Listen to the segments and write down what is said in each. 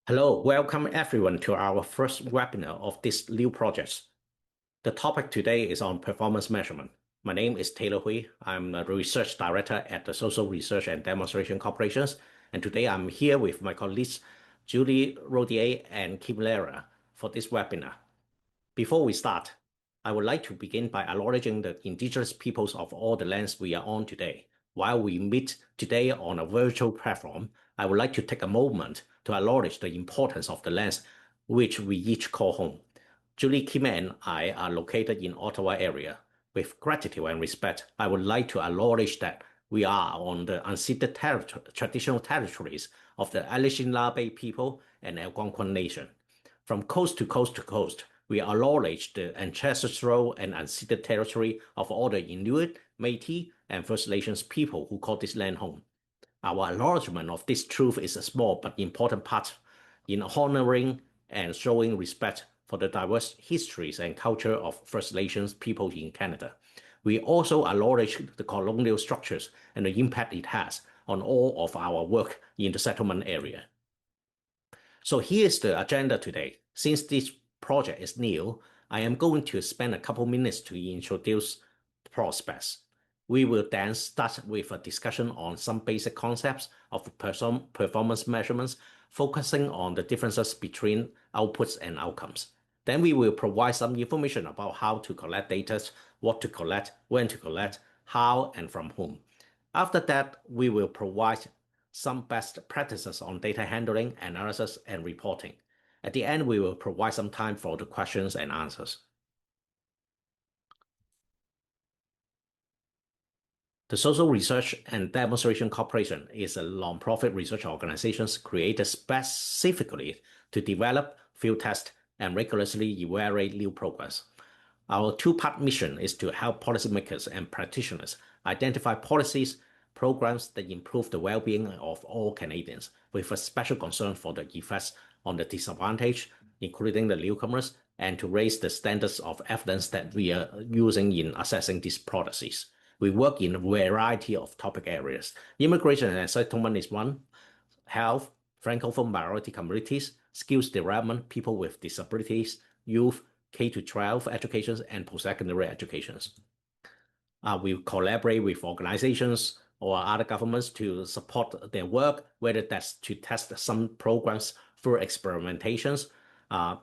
Hello, welcome everyone to our first webinar of this new project. The topic today is on performance measurement. My name is Taylor Hui. I'm a research director at the Social Research and Demonstration Corporations, and today I'm here with my colleagues Julie Rodier and Kim Lehrer for this webinar. Before we start, I would like to begin by acknowledging the indigenous peoples of all the lands we are on today. While we meet today on a virtual platform, I would like to take a moment to acknowledge the importance of the lands which we each call home. Julie, Kim, and I are located in Ottawa area. With gratitude and respect, I would like to acknowledge that we are on the unceded traditional territories of the Anishinaabe people and Algonquin Nation. From coast to coast to coast, we acknowledge the ancestral and unceded territory of all the Inuit, Métis, and First Nations people who call this land home. Our acknowledgement of this truth is a small but important part in honoring and showing respect for the diverse histories and culture of First Nations people in Canada. We also acknowledge the colonial structures and the impact it has on all of our work in the settlement area. So here's the agenda today. Since this project is new, I am going to spend a couple minutes to introduce prospects. We will then start with a discussion on some basic concepts of performance measurements, focusing on the differences between outputs and outcomes. Then we will provide some information about how to collect data, what to collect, when to collect, how and from whom. After that, we will provide some best practices on data handling, analysis, and reporting. At the end, we will provide some time for the questions and answers. The Social Research and Demonstration Corporation is a nonprofit research organization created specifically to develop, field test, and rigorously evaluate new programs. Our two-part mission is to help policymakers and practitioners identify policies, programs that improve the well-being of all Canadians, with a special concern for the effects on the disadvantaged, including the newcomers, and to raise the standards of evidence that we are using in assessing these policies. We work in a variety of topic areas. Immigration and settlement is one, health, Francophone minority communities, skills development, people with disabilities, youth, K-12 education, and post-secondary education. We collaborate with organizations or other governments to support their work, whether that's to test some programs through experimentations,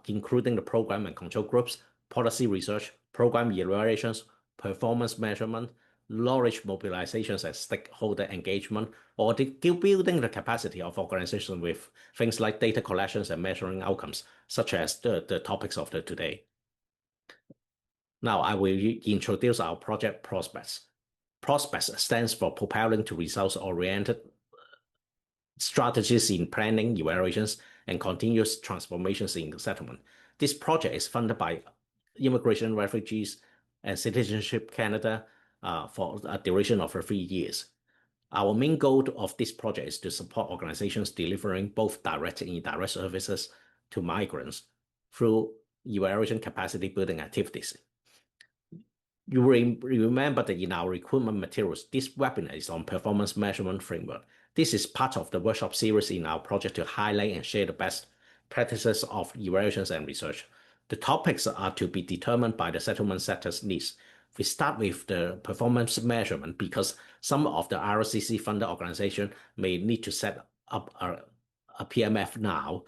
including the program and control groups, policy research, program evaluations, performance measurement, knowledge mobilizations and stakeholder engagement, or building the capacity of organizations with things like data collections and measuring outcomes, such as the topics of today. Now I will introduce our project Prospects. Prospects stands for Propelling to Results-Oriented Strategies in Planning, Evaluations, and Continuous Transformations in Settlement. This project is funded by Immigration, Refugees, and Citizenship Canada for a duration of 3 years. Our main goal of this project is to support organizations delivering both direct and indirect services to migrants through evaluation capacity building activities. You will remember that in our recruitment materials, this webinar is on performance measurement framework. This is part of the workshop series in our project to highlight and share the best practices of evaluations and research. The topics are to be determined by the settlement sector's needs. We start with the performance measurement because some of the RCC-funded organizations may need to set up a PMF now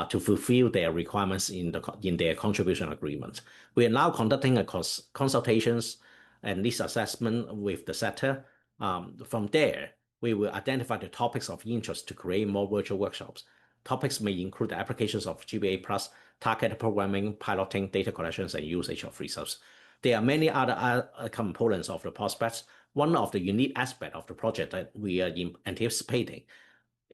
to fulfill their requirements in their contribution agreement. We are now conducting a consultations and needs assessment with the sector. From there, we will identify the topics of interest to create more virtual workshops. Topics may include applications of GBA+, targeted programming, piloting, data collections, and usage of results. There are many other components of the prospects. One of the unique aspects of the project that we are anticipating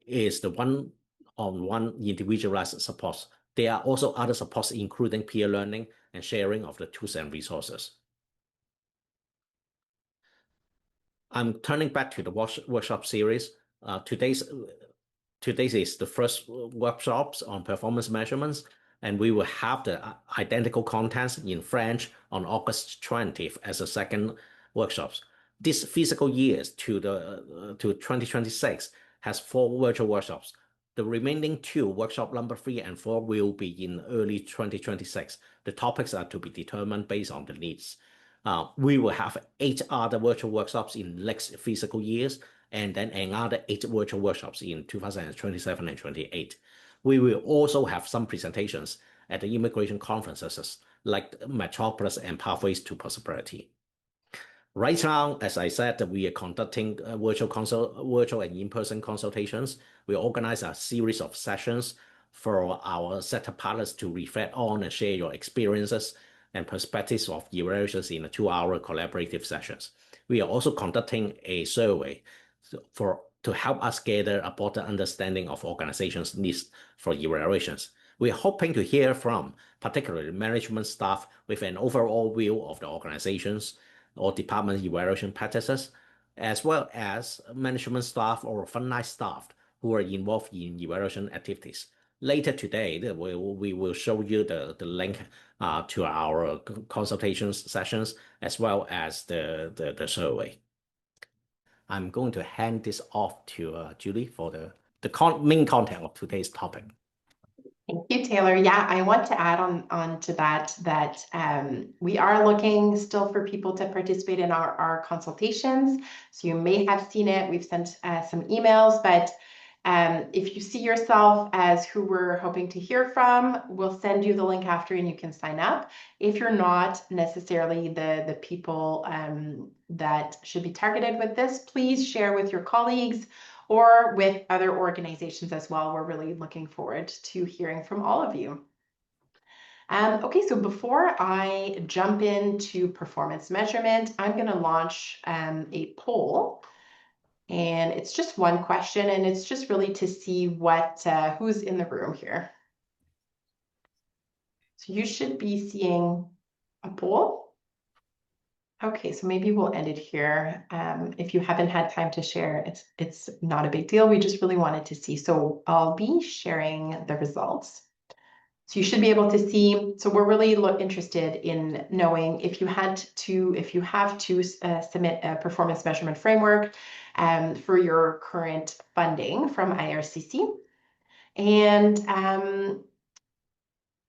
is the one-on-one individualized support. There are also other supports, including peer learning and sharing of the tools and resources. I'm turning back to the workshop series. Today's is the first workshops on performance measurements, and we will have the identical contents in French on August 20th as a second workshops. This fiscal year to 2026 has 4 virtual workshops. The remaining two, workshop number 3 and 4, will be in early 2026. The topics are to be determined based on the needs. We will have 8 other virtual workshops in next fiscal years, and then another 8 virtual workshops in 2027 and 28. We will also have some presentations at the immigration conferences like Metropolis and Pathways to Prosperity. Right now, as I said, we are conducting virtual and in-person consultations. We organize a series of sessions for our setup partners to reflect on and share your experiences and perspectives of evaluations in 2-hour collaborative sessions. We are also conducting a survey to help us gather a broader understanding of organizations' needs for evaluations. We are hoping to hear from particularly management staff with an overall view of the organizations or department evaluation practices, as well as management staff or frontline staff who are involved in evaluation activities. Later today, we will show you the link to our consultation sessions as well as the survey. I'm going to hand this off to Julie for the main content of today's topic. Thank you, Taylor. Yeah, I want to add on to that we are looking still for people to participate in our consultations. So you may have seen it. We've sent some emails, but if you see yourself as who we're hoping to hear from, we'll send you the link after and you can sign up. If you're not necessarily the people that should be targeted with this, please share with your colleagues or with other organizations as well. We're really looking forward to hearing from all of you. Okay, so before I jump into performance measurement, I'm going to launch a poll. And it's just one question, and it's just really to see who's in the room here. So you should be seeing a poll. Okay, so maybe we'll end it here. If you haven't had time to share, it's not a big deal. We just really wanted to see. So I'll be sharing the results. So you should be able to see. So we're really interested in knowing if you have to submit a performance measurement framework for your current funding from IRCC. And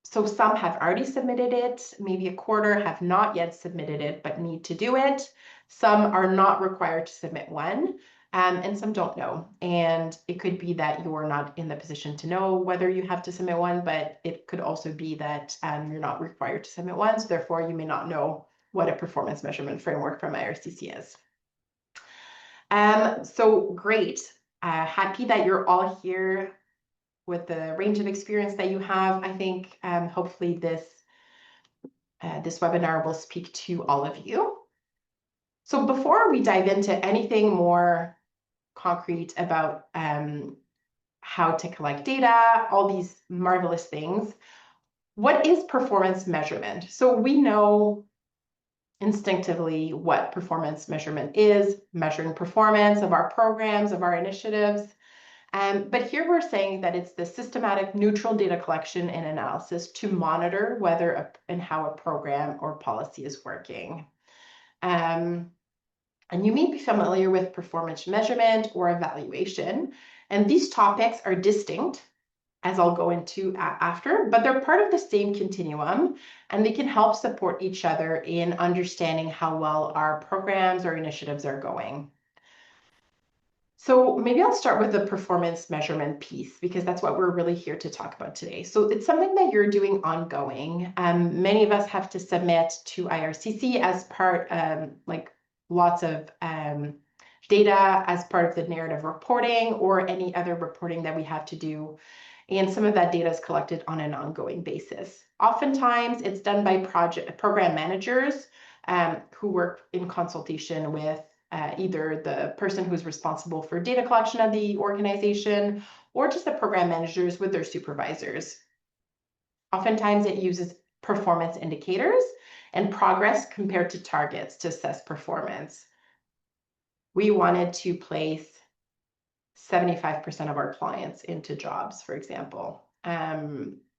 so some have already submitted it, maybe a quarter have not yet submitted it, but need to do it. Some are not required to submit one, and some don't know. And it could be that you're not in the position to know whether you have to submit one, but it could also be that you're not required to submit one, so therefore you may not know what a performance measurement framework from IRCC is. So great. Happy that you're all here with the range of experience that you have. I think hopefully this webinar will speak to all of you. So before we dive into anything more concrete about how to collect data, all these marvelous things, what is performance measurement? So we know instinctively what performance measurement is, measuring performance of our programs, of our initiatives. But here we're saying that it's the systematic neutral data collection and analysis to monitor whether and how a program or policy is working. And you may be familiar with performance measurement or evaluation. And these topics are distinct, as I'll go into after, but they're part of the same continuum, and they can help support each other in understanding how well our programs or initiatives are going. So maybe I'll start with the performance measurement piece, because that's what we're really here to talk about today. So it's something that you're doing ongoing. Many of us have to submit to IRCC as part, like lots of data as part of the narrative reporting or any other reporting that we have to do. And some of that data is collected on an ongoing basis. Oftentimes it's done by program managers who work in consultation with either the person who's responsible for data collection of the organization or just the program managers with their supervisors. Oftentimes it uses performance indicators and progress compared to targets to assess performance. We wanted to place 75% of our clients into jobs, for example.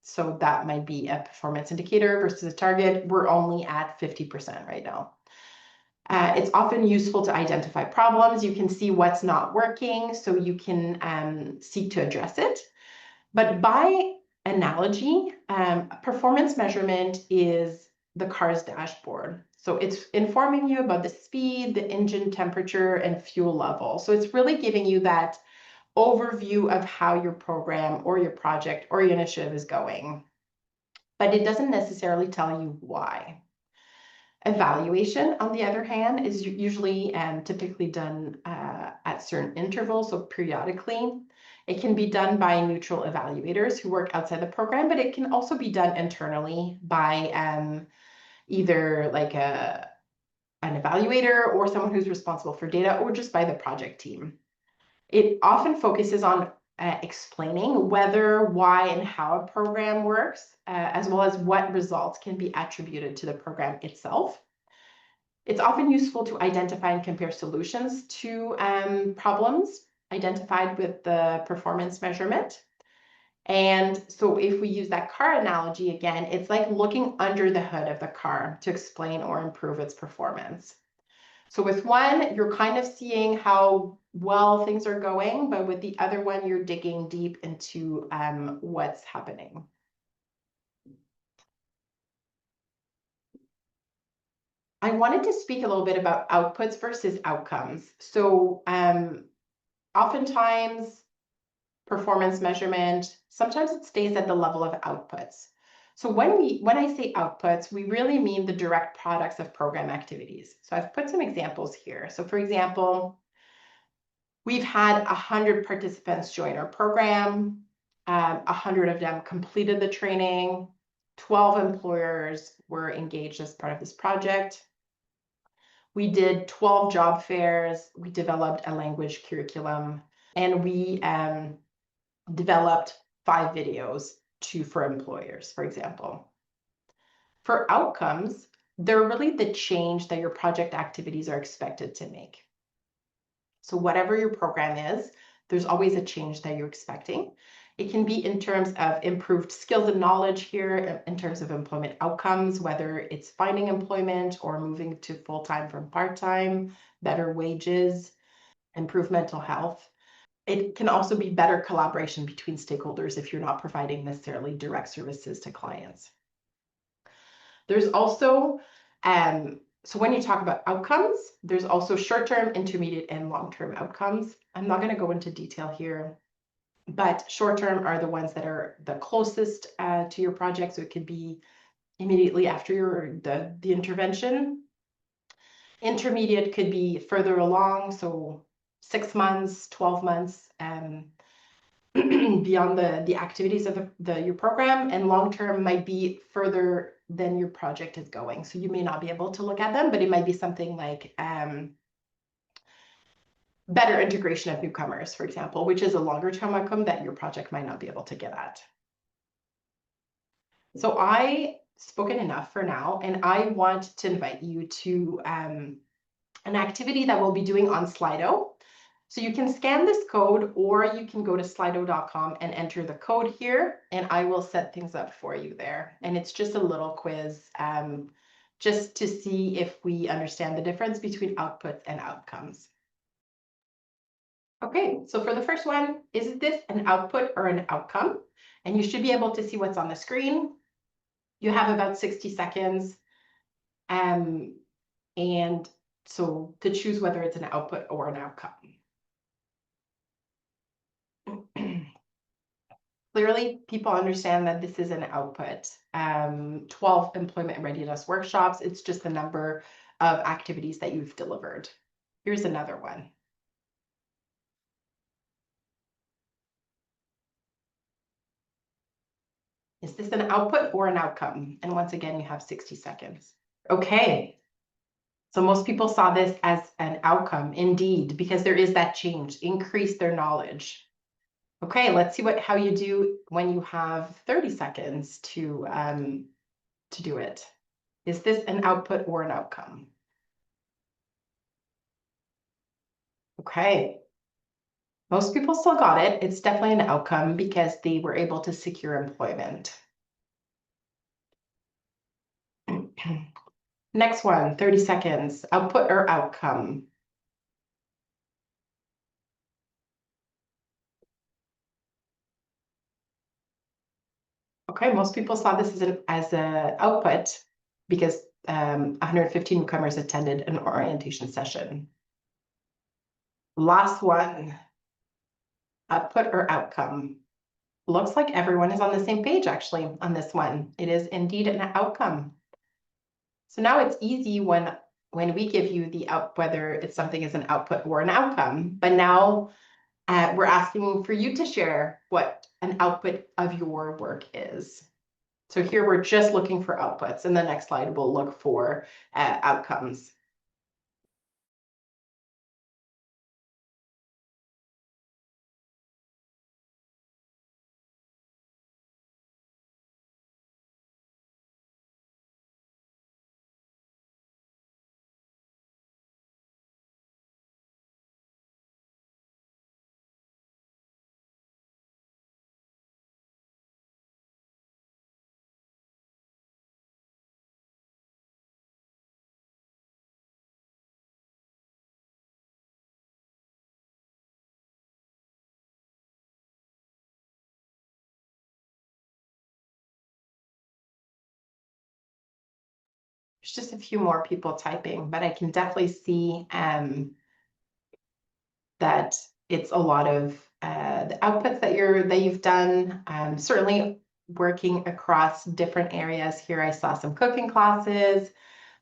So that might be a performance indicator versus a target. We're only at 50% right now. It's often useful to identify problems. You can see what's not working, so you can seek to address it. But by analogy, performance measurement is the car's dashboard. So it's informing you about the speed, the engine temperature, and fuel level. So it's really giving you that overview of how your program or your project or your initiative is going. But it doesn't necessarily tell you why. Evaluation, on the other hand, is usually typically done at certain intervals, so periodically. It can be done by neutral evaluators who work outside the program, but it can also be done internally by either like an evaluator or someone who's responsible for data, or just by the project team. It often focuses on explaining whether, why, and how a program works, as well as what results can be attributed to the program itself. It's often useful to identify and compare solutions to problems identified with the performance measurement. And so if we use that car analogy again, it's like looking under the hood of the car to explain or improve its performance. So with one, you're kind of seeing how well things are going, but with the other one, you're digging deep into what's happening. I wanted to speak a little bit about outputs versus outcomes. So oftentimes performance measurement, sometimes it stays at the level of outputs. So when I say outputs, we really mean the direct products of program activities. So I've put some examples here. So for example, we've had 100 participants join our program. 100 of them completed the training. 12 employers were engaged as part of this project. We did 12 job fairs. We developed a language curriculum, and we developed 5 videos for employers, for example. For outcomes, they're really the change that your project activities are expected to make. So whatever your program is, there's always a change that you're expecting. It can be in terms of improved skills and knowledge here, in terms of employment outcomes, whether it's finding employment or moving to full-time from part-time, better wages, improved mental health. It can also be better collaboration between stakeholders if you're not providing necessarily direct services to clients. There's also, so when you talk about outcomes, there's also short-term, intermediate, and long-term outcomes. I'm not going to go into detail here, but short-term are the ones that are the closest to your project. So it could be immediately after the intervention. Intermediate could be further along, so 6 months, 12 months, beyond the activities of your program, and long-term might be further than your project is going. So you may not be able to look at them, but it might be something like better integration of newcomers, for example, which is a longer-term outcome that your project might not be able to get at. So I spoken enough for now, and I want to invite you to an activity that we'll be doing on Slido. So you can scan this code, or you can go to slido.com and enter the code here, and I will set things up for you there. And it's just a little quiz just to see if we understand the difference between outputs and outcomes. Okay, so for the first one, is this an output or an outcome? And you should be able to see what's on the screen. You have about 60 seconds. And so to choose whether it's an output or an outcome. Clearly, people understand that this is an output. 12 employment readiness workshops, it's just the number of activities that you've delivered. Here's another one. Is this an output or an outcome? And once again, you have 60 seconds. Okay. So most people saw this as an outcome, indeed, because there is that change, increase their knowledge. Okay, let's see how you do when you have 30 seconds to do it. Is this an output or an outcome? Okay. Most people still got it. It's definitely an outcome because they were able to secure employment. Next one, 30 seconds, output or outcome. Okay, most people saw this as an output because 115 newcomers attended an orientation session. Last one, output or outcome. Looks like everyone is on the same page actually on this one. It is indeed an outcome. So now it's easy when we give you the whether it's something is an output or an outcome, but now we're asking for you to share what an output of your work is. So here we're just looking for outputs. In the next slide, we'll look for outcomes. There's just a few more people typing, but I can definitely see that it's a lot of the outputs that you've done. Certainly working across different areas here. I saw some cooking classes.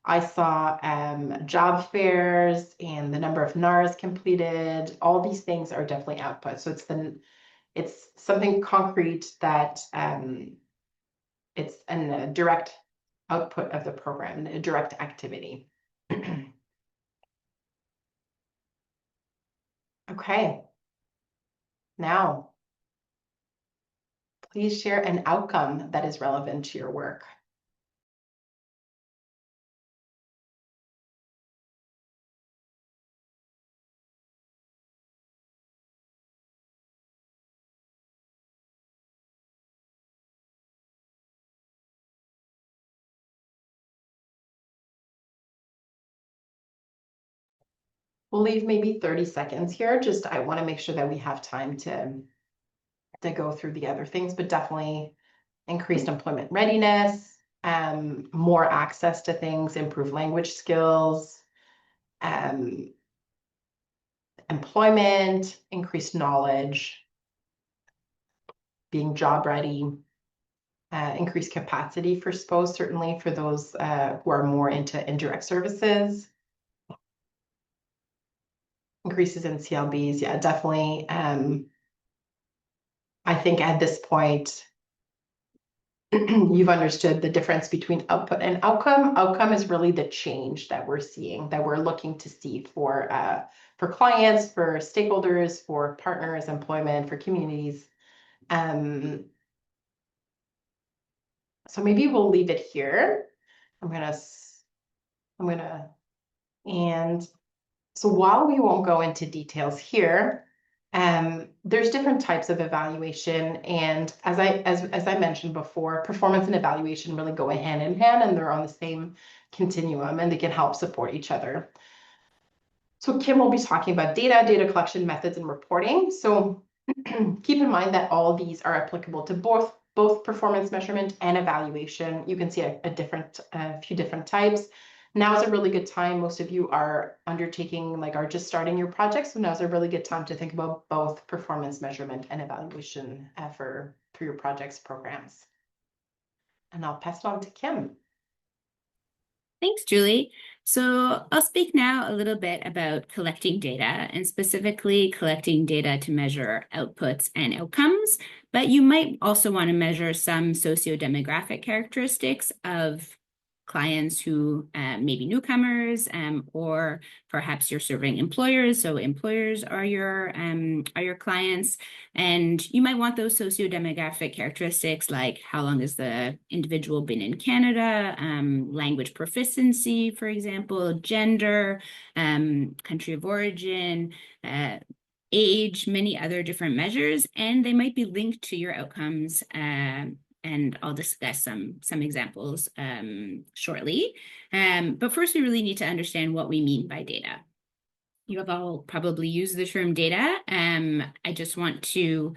I saw job fairs and the number of NARs completed. All these things are definitely outputs. So it's something concrete that it's a direct output of the program, a direct activity. Okay. Now, please share an outcome that is relevant to your work. We'll leave maybe 30 seconds here. Just I want to make sure that we have time to go through the other things, but definitely increased employment readiness, more access to things, improved language skills, employment, increased knowledge, being job ready, increased capacity for SPOs, certainly for those who are more into indirect services. Increases in CLBs, yeah, definitely. I think at this point, you've understood the difference between output and outcome. Outcome is really the change that we're seeing, that we're looking to see for clients, for stakeholders, for partners, employment, for communities. So maybe we'll leave it here. And so while we won't go into details here, there's different types of evaluation, and as I mentioned before, performance and evaluation really go hand in hand, and they're on the same continuum, and they can help support each other. So Kim will be talking about data collection methods and reporting. So keep in mind that all these are applicable to both performance measurement and evaluation. You can see a few different types. Now is a really good time. Most of you are undertaking, are just starting your project. So now is a really good time to think about both performance measurement and evaluation for your projects programs. And I'll pass it on to Kim. Thanks, Julie. So I'll speak now a little bit about collecting data, and specifically collecting data to measure outputs and outcomes, but you might also want to measure some socio-demographic characteristics of clients who may be newcomers, or perhaps you're serving employers, so employers are your clients, and you might want those socio-demographic characteristics like how long has the individual been in Canada, language proficiency, for example, gender, country of origin, age, many other different measures, and they might be linked to your outcomes and I'll discuss some examples shortly. But first, we really need to understand what we mean by data. You have all probably used the term data. I just want to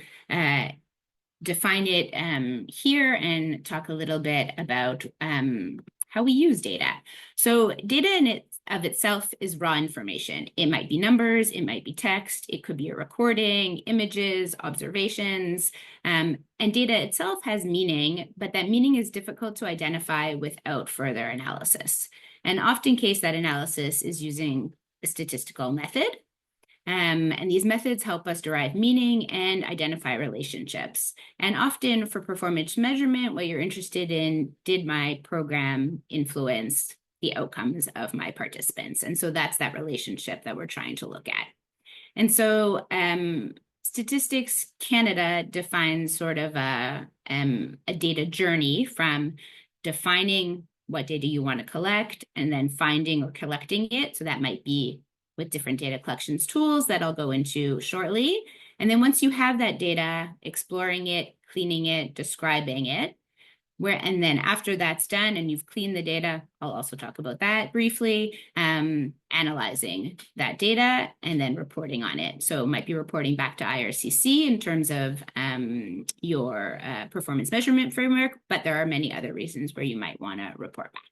define it here and talk a little bit about how we use data. So data in of itself is raw information. It might be numbers, it might be text, it could be a recording, images, observations, and data itself has meaning, but that meaning is difficult to identify without further analysis. And often case that analysis is using a statistical method. And these methods help us derive meaning and identify relationships. And often for performance measurement, what you're interested in, did my program influence the outcomes of my participants? And so that's that relationship that we're trying to look at. And so Statistics Canada defines sort of a data journey from defining what data you want to collect and then finding or collecting it. So that might be with different data collections tools that I'll go into shortly. And then once you have that data, exploring it, cleaning it, describing it, and then after that's done and you've cleaned the data, I'll also talk about that briefly, analyzing that data and then reporting on it. So it might be reporting back to IRCC in terms of your performance measurement framework, but there are many other reasons where you might want to report back.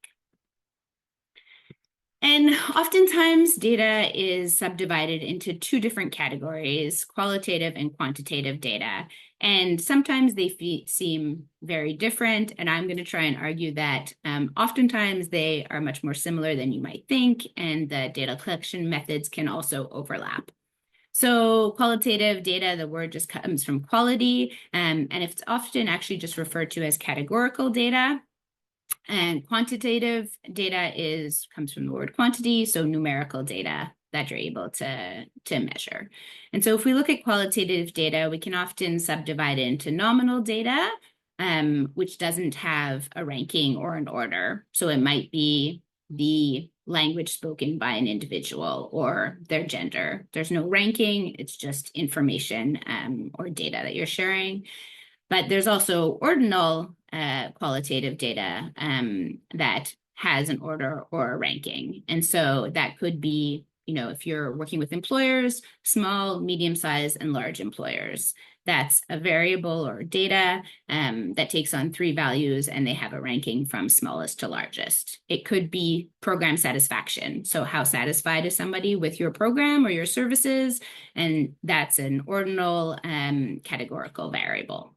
And oftentimes data is subdivided into two different categories, qualitative and quantitative data. And sometimes they seem very different. And I'm going to try and argue that oftentimes they are much more similar than you might think. And the data collection methods can also overlap. So qualitative data, the word just comes from quality. And it's often actually just referred to as categorical data. And quantitative data comes from the word quantity, so numerical data that you're able to measure. And so if we look at qualitative data, we can often subdivide it into nominal data, which doesn't have a ranking or an order. So it might be the language spoken by an individual or their gender. There's no ranking, it's just information or data that you're sharing. But there's also ordinal qualitative data that has an order or a ranking. And so that could be, if you're working with employers, small, medium-sized, and large employers. That's a variable or data that takes on 3 values and they have a ranking from smallest to largest. It could be program satisfaction. So how satisfied is somebody with your program or your services? And that's an ordinal categorical variable.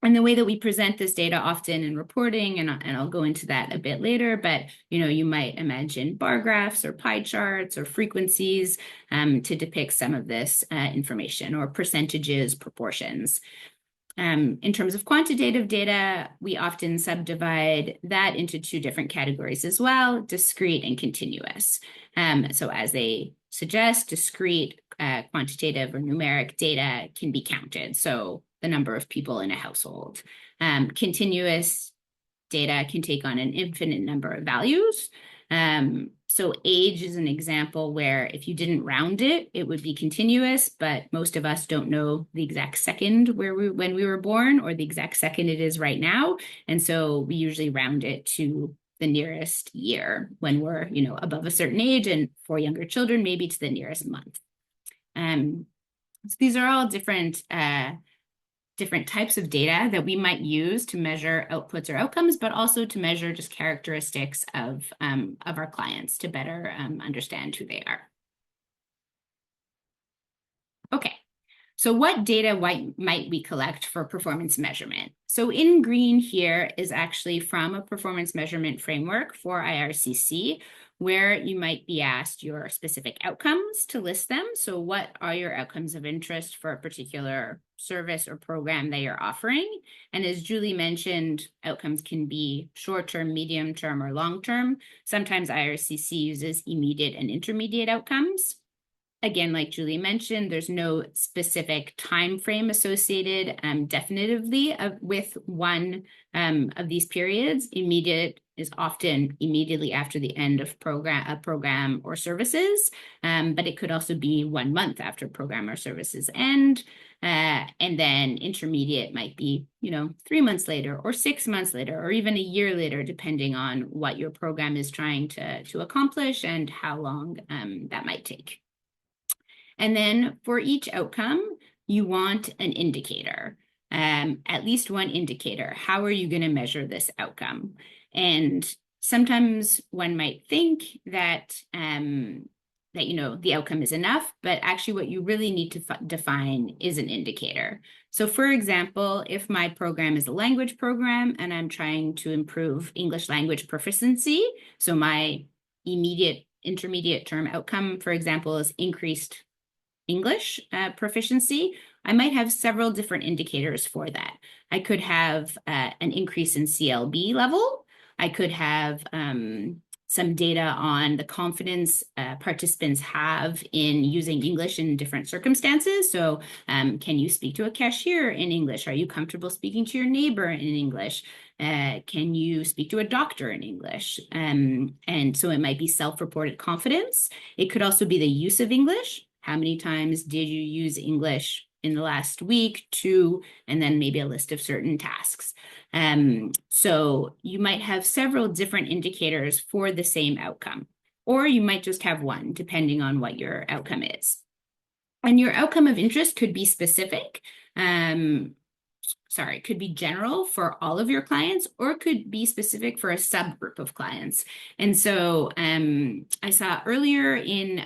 And the way that we present this data often in reporting, and I'll go into that a bit later, but you might imagine bar graphs or pie charts or frequencies to depict some of this information, or percentages, proportions. In terms of quantitative data, we often subdivide that into 2 different categories as well, discrete and continuous. So as they suggest, discrete quantitative or numeric data can be counted. So the number of people in a household. Continuous data can take on an infinite number of values. So age is an example where if you didn't round it, it would be continuous, but most of us don't know the exact second when we were born or the exact second it is right now. And so we usually round it to the nearest year when we're, above a certain age, and for younger children, maybe to the nearest month. So these are all different types of data that we might use to measure outputs or outcomes, but also to measure just characteristics of our clients to better understand who they are. Okay, so what data might we collect for performance measurement? So in green here is actually from a performance measurement framework for IRCC, where you might be asked your specific outcomes to list them. So what are your outcomes of interest for a particular service or program that you're offering? And as Julie mentioned, outcomes can be short-term, medium-term, or long-term. Sometimes IRCC uses immediate and intermediate outcomes. Again, like Julie mentioned, there's no specific time frame associated definitively with one of these periods. Immediate is often immediately after the end of a program or services, but it could also be 1 month after program or services end. And then intermediate might be, 3 months later or 6 months later, or even a year later, depending on what your program is trying to accomplish and how long that might take. And then for each outcome, you want an indicator, at least one indicator. How are you going to measure this outcome? And sometimes one might think that the outcome is enough, but actually what you really need to define is an indicator. So for example, if my program is a language program and I'm trying to improve English language proficiency, so my immediate intermediate term outcome, for example, is increased English proficiency, I might have several different indicators for that. I could have an increase in CLB level. I could have some data on the confidence participants have in using English in different circumstances. So can you speak to a cashier in English? Are you comfortable speaking to your neighbor in English? Can you speak to a doctor in English? And so it might be self-reported confidence. It could also be the use of English. How many times did you use English in the last week, 2, and then maybe a list of certain tasks. So you might have several different indicators for the same outcome, or you might just have one, depending on what your outcome is. And your outcome of interest could be specific. It could be general for all of your clients, or it could be specific for a subgroup of clients. And so I saw earlier in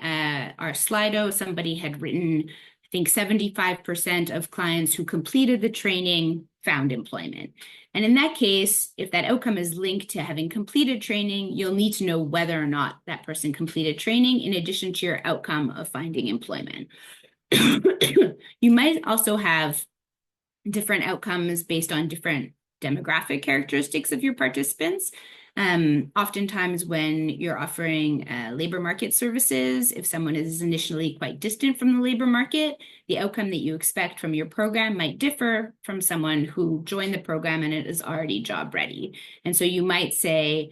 our Slido, somebody had written, I think 75% of clients who completed the training found employment. And in that case, if that outcome is linked to having completed training, you'll need to know whether or not that person completed training in addition to your outcome of finding employment. You might also have different outcomes based on different demographic characteristics of your participants. Oftentimes when you're offering labor market services, if someone is initially quite distant from the labor market, the outcome that you expect from your program might differ from someone who joined the program and it is already job ready. And so you might say,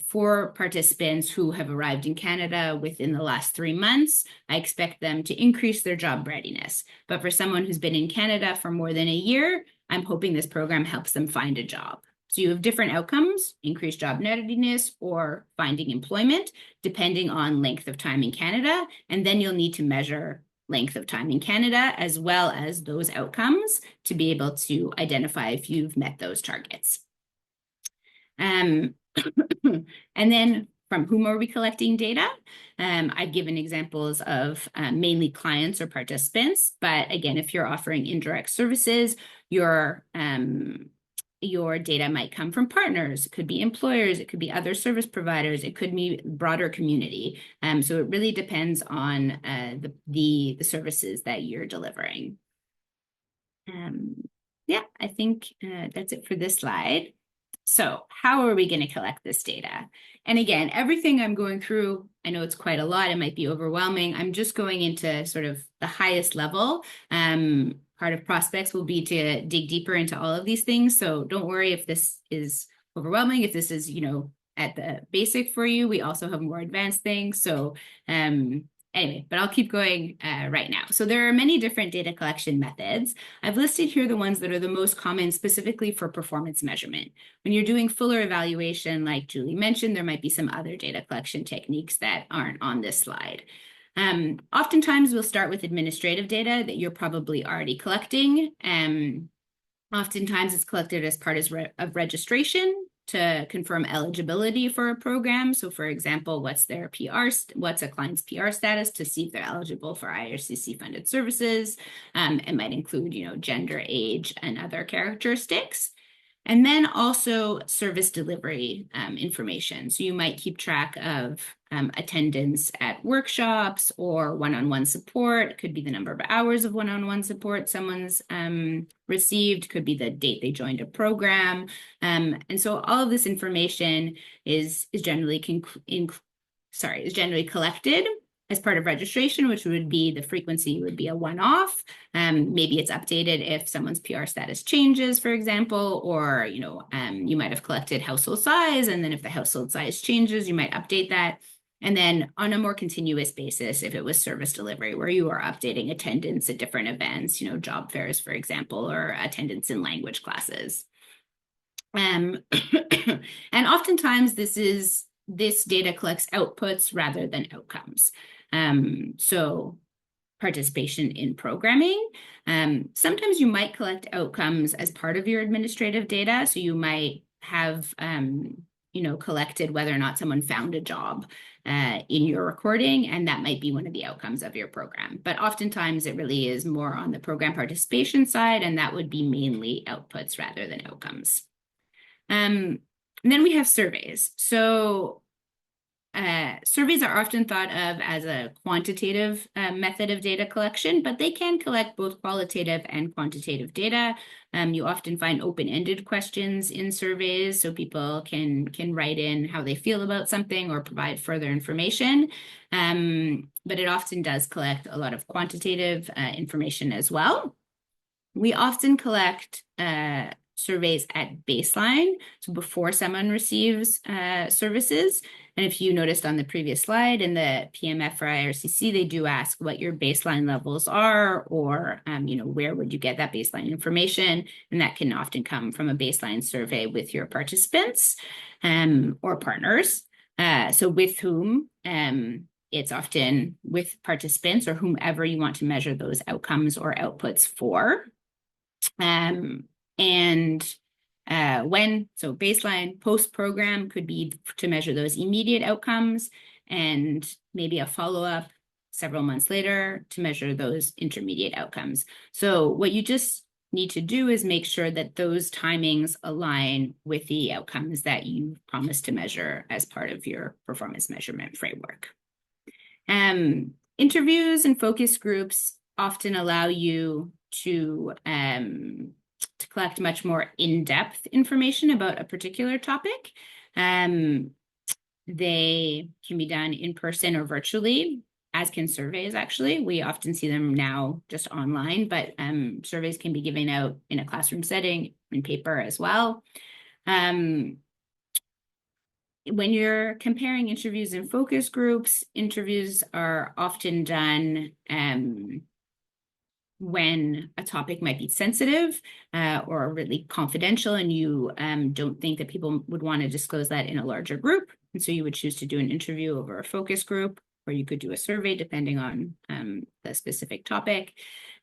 for participants who have arrived in Canada within the last 3 months, I expect them to increase their job readiness. But for someone who's been in Canada for more than a year, I'm hoping this program helps them find a job. So you have different outcomes, increased job readiness or finding employment, depending on length of time in Canada. And then you'll need to measure length of time in Canada as well as those outcomes to be able to identify if you've met those targets. And then from whom are we collecting data? I've given examples of mainly clients or participants, but again, if you're offering indirect services, your data might come from partners. It could be employers, it could be other service providers, it could be broader community. So it really depends on the services that you're delivering. Yeah, I think that's it for this slide. So how are we going to collect this data? And again, everything I'm going through, I know it's quite a lot, it might be overwhelming. I'm just going into sort of the highest level. Part of Prospects will be to dig deeper into all of these things. So don't worry if this is overwhelming, if this is, at the basic for you. We also have more advanced things. So anyway, but I'll keep going right now. So there are many different data collection methods. I've listed here the ones that are the most common specifically for performance measurement. When you're doing fuller evaluation, like Julie mentioned, there might be some other data collection techniques that aren't on this slide. Oftentimes we'll start with administrative data that you're probably already collecting. Oftentimes it's collected as part of registration to confirm eligibility for a program. So for example, what's a client's PR status to see if they're eligible for IRCC funded services. It might include, gender, age, and other characteristics. And then also service delivery information. So you might keep track of attendance at workshops or one-on-one support. It could be the number of hours of one-on-one support someone's received, could be the date they joined a program. And so all of this information is generally collected as part of registration, which would be the frequency would be a one-off. Maybe it's updated if someone's PR status changes, for example, or you might have collected household size, and then if the household size changes, you might update that. And then on a more continuous basis, if it was service delivery, where you are updating attendance at different events, job fairs, for example, or attendance in language classes. And oftentimes this data collects outputs rather than outcomes. So participation in programming. Sometimes you might collect outcomes as part of your administrative data. So you might have, collected whether or not someone found a job in your recording, and that might be one of the outcomes of your program. But oftentimes it really is more on the program participation side, and that would be mainly outputs rather than outcomes. And then we have surveys. So surveys are often thought of as a quantitative method of data collection, but they can collect both qualitative and quantitative data. You often find open-ended questions in surveys, so people can write in how they feel about something or provide further information. But it often does collect a lot of quantitative information as well. We often collect surveys at baseline, so before someone receives services. And if you noticed on the previous slide in the PMF for IRCC, they do ask what your baseline levels are, or where would you get that baseline information? And that can often come from a baseline survey with your participants or partners. So with whom it's often with participants or whomever you want to measure those outcomes or outputs for. So baseline post-program could be to measure those immediate outcomes, and maybe a follow-up several months later to measure those intermediate outcomes. So what you just need to do is make sure that those timings align with the outcomes that you promised to measure as part of your performance measurement framework. Interviews and focus groups often allow you to collect much more in-depth information about a particular topic. They can be done in person or virtually, as can surveys, actually. We often see them now just online, but surveys can be given out in a classroom setting, in paper as well. When you're comparing interviews and focus groups, interviews are often done when a topic might be sensitive or really confidential, and you don't think that people would want to disclose that in a larger group. And so you would choose to do an interview over a focus group, or you could do a survey depending on the specific topic.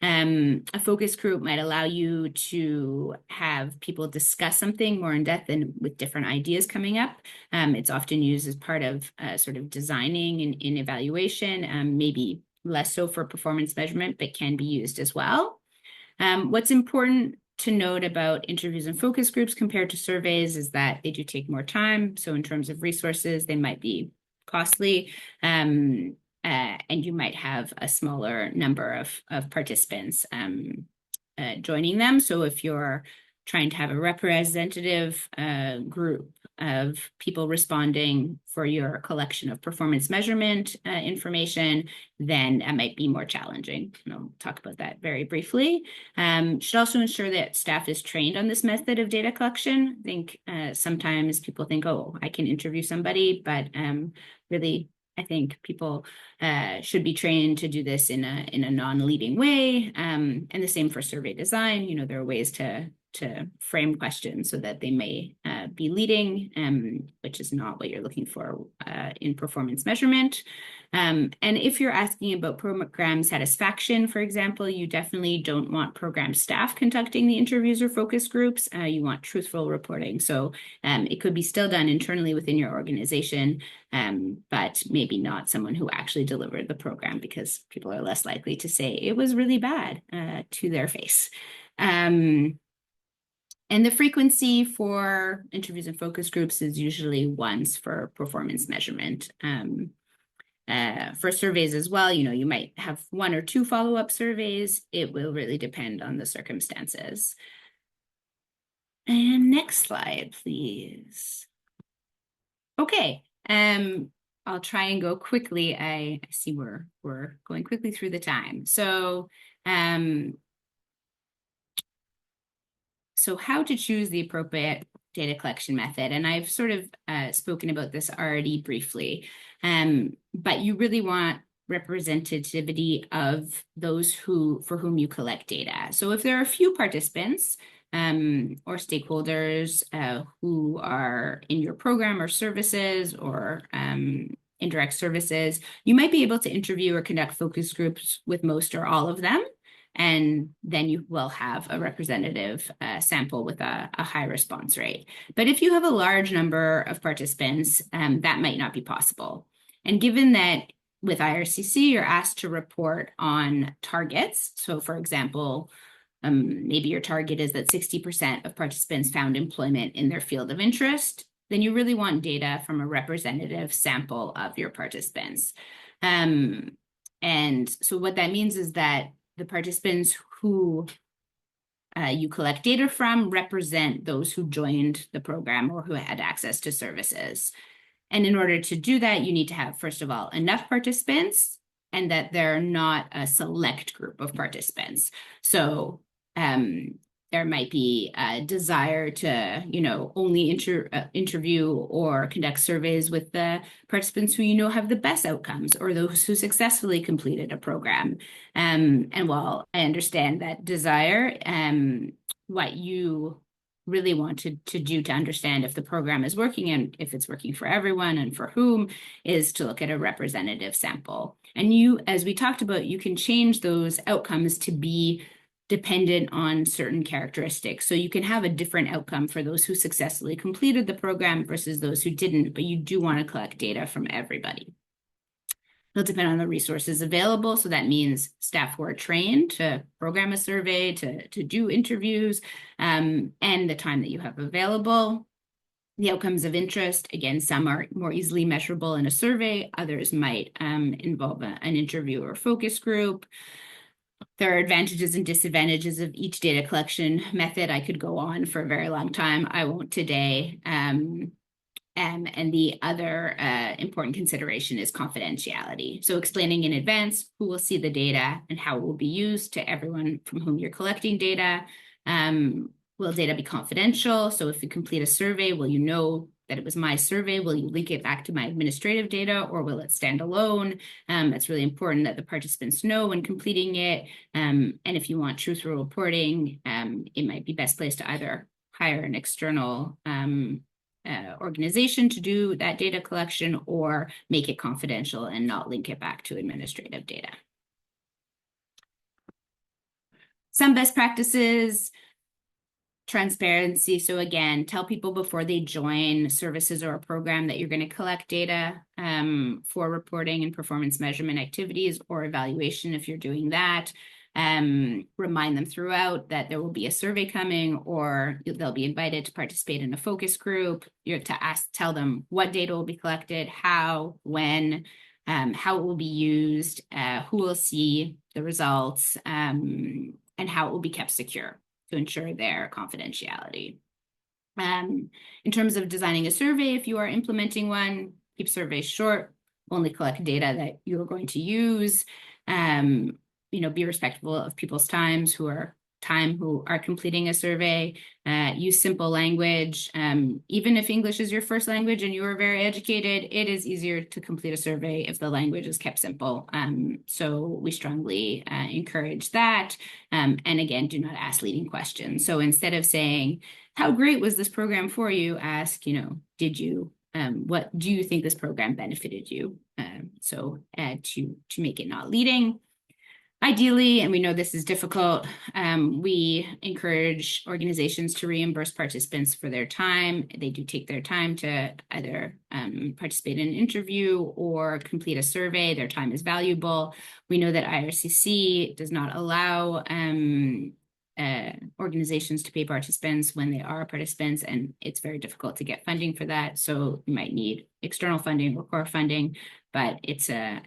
A focus group might allow you to have people discuss something more in depth and with different ideas coming up. It's often used as part of sort of designing in evaluation, maybe less so for performance measurement, but can be used as well. What's important to note about interviews and focus groups compared to surveys is that they do take more time. So in terms of resources, they might be costly, and you might have a smaller number of participants joining them. So if you're trying to have a representative group of people responding for your collection of performance measurement information, then that might be more challenging. And I'll talk about that very briefly. Should also ensure that staff is trained on this method of data collection. I think sometimes people think, oh, I can interview somebody, but really, I think people should be trained to do this in a non-leading way. And the same for survey design. There are ways to frame questions so that they may be leading, which is not what you're looking for in performance measurement. And if you're asking about program satisfaction, for example, you definitely don't want program staff conducting the interviews or focus groups. You want truthful reporting. So it could be still done internally within your organization, but maybe not someone who actually delivered the program, because people are less likely to say it was really bad to their face. And the frequency for interviews and focus groups is usually once for performance measurement. For surveys as well, you might have 1 or 2 follow-up surveys. It will really depend on the circumstances. And next slide, please. Okay, I'll try and go quickly. I see we're going quickly through the time. So how to choose the appropriate data collection method. And I've sort of spoken about this already briefly, but you really want representativity of those for whom you collect data. So if there are a few participants or stakeholders who are in your program or services or indirect services, you might be able to interview or conduct focus groups with most or all of them. And then you will have a representative sample with a high response rate. But if you have a large number of participants, that might not be possible. And given that with IRCC, you're asked to report on targets. So for example, maybe your target is that 60% of participants found employment in their field of interest, then you really want data from a representative sample of your participants. And so what that means is that the participants who you collect data from represent those who joined the program or who had access to services. And in order to do that, you need to have, first of all, enough participants and that they're not a select group of participants. So there might be a desire to, only interview or conduct surveys with the participants who have the best outcomes or those who successfully completed a program. And while I understand that desire, what you really want to do to understand if the program is working and if it's working for everyone and for whom is to look at a representative sample. And you, as we talked about, you can change those outcomes to be dependent on certain characteristics. So you can have a different outcome for those who successfully completed the program versus those who didn't, but you do want to collect data from everybody. It'll depend on the resources available. So that means staff who are trained to program a survey, to do interviews, and the time that you have available. The outcomes of interest, again, some are more easily measurable in a survey. Others might involve an interview or focus group. There are advantages and disadvantages of each data collection method. I could go on for a very long time. I won't today. And the other important consideration is confidentiality. So explaining in advance who will see the data and how it will be used to everyone from whom you're collecting data. Will data be confidential? So if you complete a survey, will you know that it was my survey? Will you link it back to my administrative data, or will it stand alone? It's really important that the participants know when completing it. And if you want truthful reporting, it might be best placed to either hire an external organization to do that data collection or make it confidential and not link it back to administrative data. Some best practices. Transparency. So again, tell people before they join services or a program that you're going to collect data for reporting and performance measurement activities or evaluation if you're doing that. Remind them throughout that there will be a survey coming or they'll be invited to participate in a focus group. You have to tell them what data will be collected, how, when, how it will be used, who will see the results, and how it will be kept secure to ensure their confidentiality. In terms of designing a survey, if you are implementing one, keep surveys short, only collect data that you're going to use, be respectful of people's who are completing a survey, use simple language. Even if English is your first language and you are very educated, it is easier to complete a survey if the language is kept simple. So we strongly encourage that. And again, do not ask leading questions. So instead of saying, how great was this program for you? Ask, what do you think this program benefited you? So to make it not leading. Ideally, and we know this is difficult, we encourage organizations to reimburse participants for their time. They do take their time to either participate in an interview or complete a survey. Their time is valuable. We know that IRCC does not allow organizations to pay participants when they are participants, and it's very difficult to get funding for that. So you might need external funding or core funding, but it's a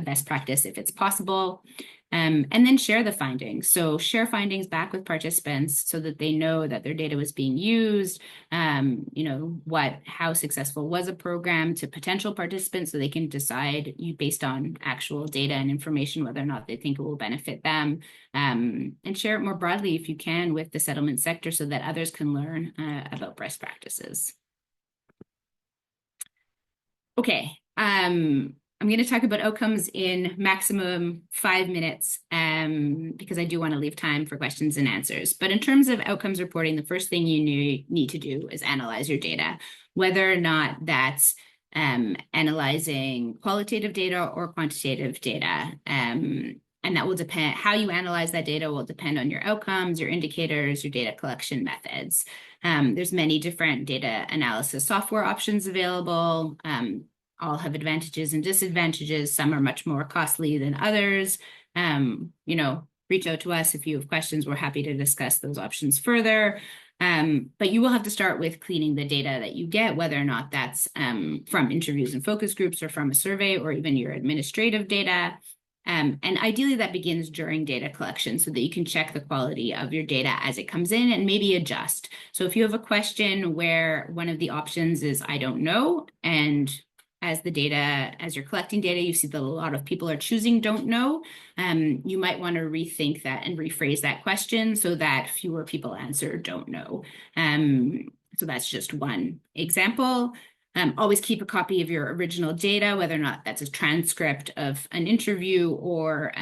best practice if it's possible. And then share the findings. So share findings back with participants so that they know that their data was being used, how successful was a program to potential participants so they can decide based on actual data and information whether or not they think it will benefit them, and share it more broadly if you can with the settlement sector so that others can learn about best practices. Okay, I'm going to talk about outcomes in maximum 5 minutes because I do want to leave time for questions and answers. But in terms of outcomes reporting, the first thing you need to do is analyze your data, whether or not that's analyzing qualitative data or quantitative data. And that will depend, how you analyze that data will depend on your outcomes, your indicators, your data collection methods. There's many different data analysis software options available. All have advantages and disadvantages. Some are much more costly than others. Reach out to us if you have questions. We're happy to discuss those options further. But you will have to start with cleaning the data that you get, whether or not that's from interviews and focus groups or from a survey or even your administrative data. And ideally that begins during data collection so that you can check the quality of your data as it comes in and maybe adjust. So if you have a question where one of the options is, I don't know, and as you're collecting data, you see that a lot of people are choosing don't know, you might want to rethink that and rephrase that question so that fewer people answer don't know. So that's just one example. Always keep a copy of your original data, whether or not that's a transcript of an interview or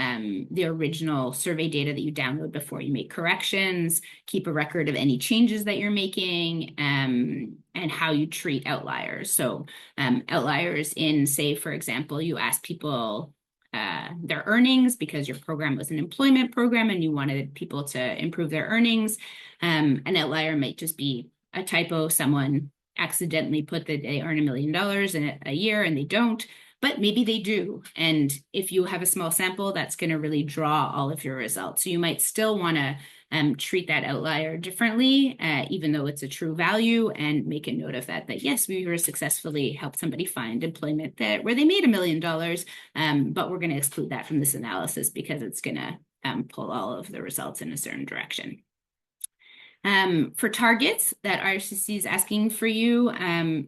the original survey data that you download before you make corrections. Keep a record of any changes that you're making and how you treat outliers. So outliers in, say, for example, you ask people their earnings because your program was an employment program and you wanted people to improve their earnings. An outlier might just be a typo. Someone accidentally put that they earn $1 million in a year and they don't, but maybe they do. And if you have a small sample, that's going to really draw all of your results. So you might still want to treat that outlier differently, even though it's a true value, and make a note of that, yes, we were successfully helped somebody find employment where they made $1 million, but we're going to exclude that from this analysis because it's going to pull all of the results in a certain direction. For targets that IRCC is asking for you,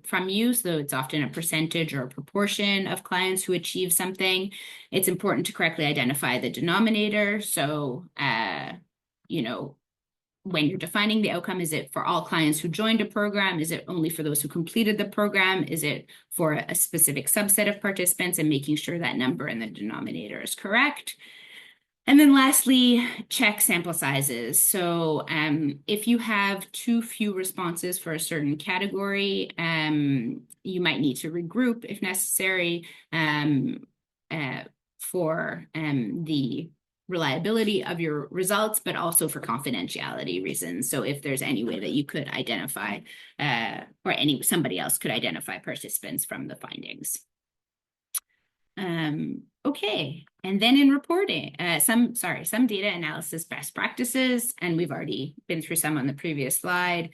from you, so it's often a percentage or a proportion of clients who achieve something, it's important to correctly identify the denominator. So, when you're defining the outcome, is it for all clients who joined a program? Is it only for those who completed the program? Is it for a specific subset of participants, and making sure that number in the denominator is correct? And then lastly, check sample sizes. So if you have too few responses for a certain category, you might need to regroup if necessary for the reliability of your results, but also for confidentiality reasons. So if there's any way that you could identify or somebody else could identify participants from the findings. Okay, and then in reporting, some data analysis best practices, and we've already been through some on the previous slide,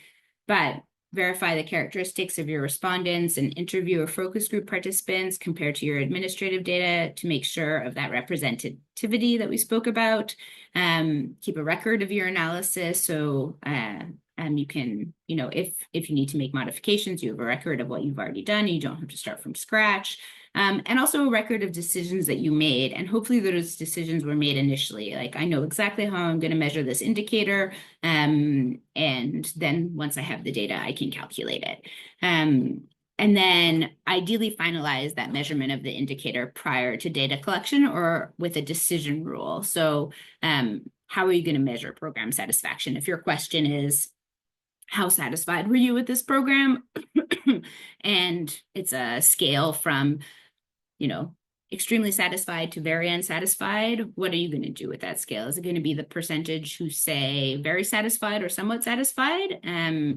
but verify the characteristics of your respondents and interview or focus group participants compared to your administrative data to make sure of that representativity that we spoke about. Keep a record of your analysis, so you can, if you need to make modifications, you have a record of what you've already done. You don't have to start from scratch. And also a record of decisions that you made. And hopefully those decisions were made initially. Like, I know exactly how I'm going to measure this indicator. And then once I have the data, I can calculate it. And then ideally finalize that measurement of the indicator prior to data collection or with a decision rule. So how are you going to measure program satisfaction? If your question is, how satisfied were you with this program? And it's a scale from extremely satisfied to very unsatisfied, what are you going to do with that scale? Is it going to be the percentage who say very satisfied or somewhat satisfied?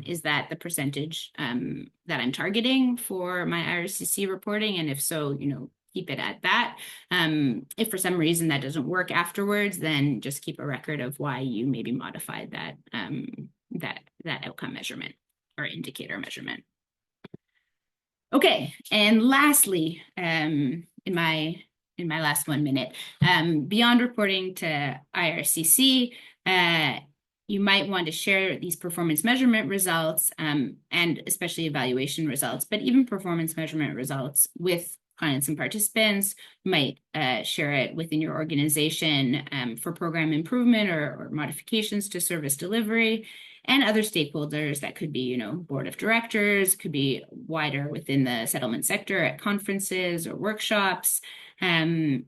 Is that the percentage that I'm targeting for my IRCC reporting? And if so, keep it at that. If for some reason that doesn't work afterwards, then just keep a record of why you maybe modified that, that outcome measurement or indicator measurement. Okay, and lastly, in my in my last 1 minute. Beyond reporting to IRCC, you might want to share these performance measurement results and especially evaluation results, but even performance measurement results with clients and participants. You might share it within your organization for program improvement or modifications to service delivery, and other stakeholders. That could be, board of directors, could be wider within the settlement sector at conferences or workshops. And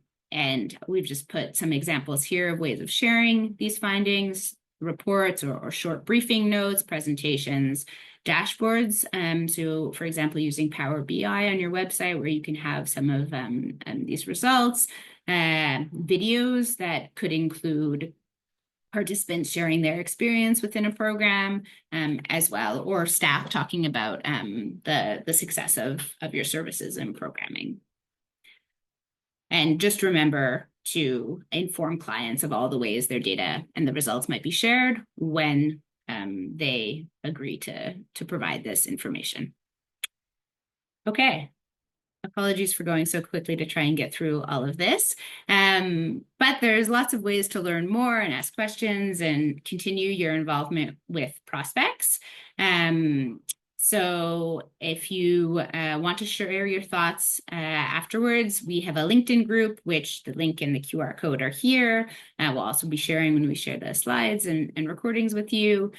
we've just put some examples here of ways of sharing these findings: reports or short briefing notes, presentations, dashboards. So for example, using Power BI on your website, where you can have some of these results, videos that could include participants sharing their experience within a program as well, or staff talking about the success of your services and programming. And just remember to inform clients of all the ways their data and the results might be shared when they agree to provide this information. Okay. Apologies for going so quickly to try and get through all of this. But there's lots of ways to learn more and ask questions and continue your involvement with prospects. So if you want to share your thoughts afterwards, we have a LinkedIn group, which the link and the QR code are here. We'll also be sharing when we share the slides and recordings with you.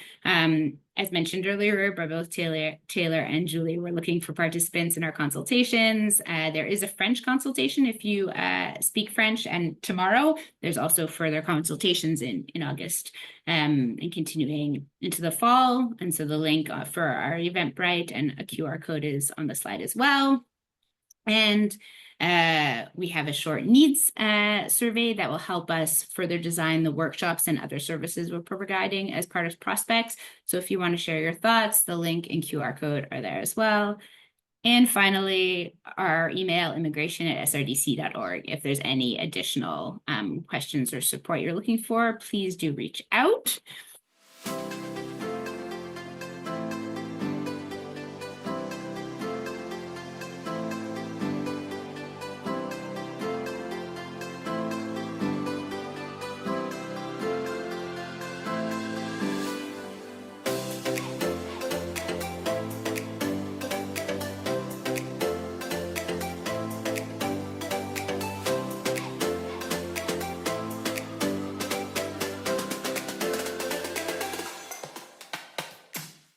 As mentioned earlier by both Taylor and Julie, we're looking for participants in our consultations. There is a French consultation if you speak French, and tomorrow there's also further consultations in August and continuing into the fall. And so the link for our Eventbrite and a QR code is on the slide as well. And we have a short needs survey that will help us further design the workshops and other services we're providing as part of Prospects. So if you want to share your thoughts, the link and QR code are there as well. And finally, our email, immigration@srdc.org. If there's any additional questions or support you're looking for, please do reach out.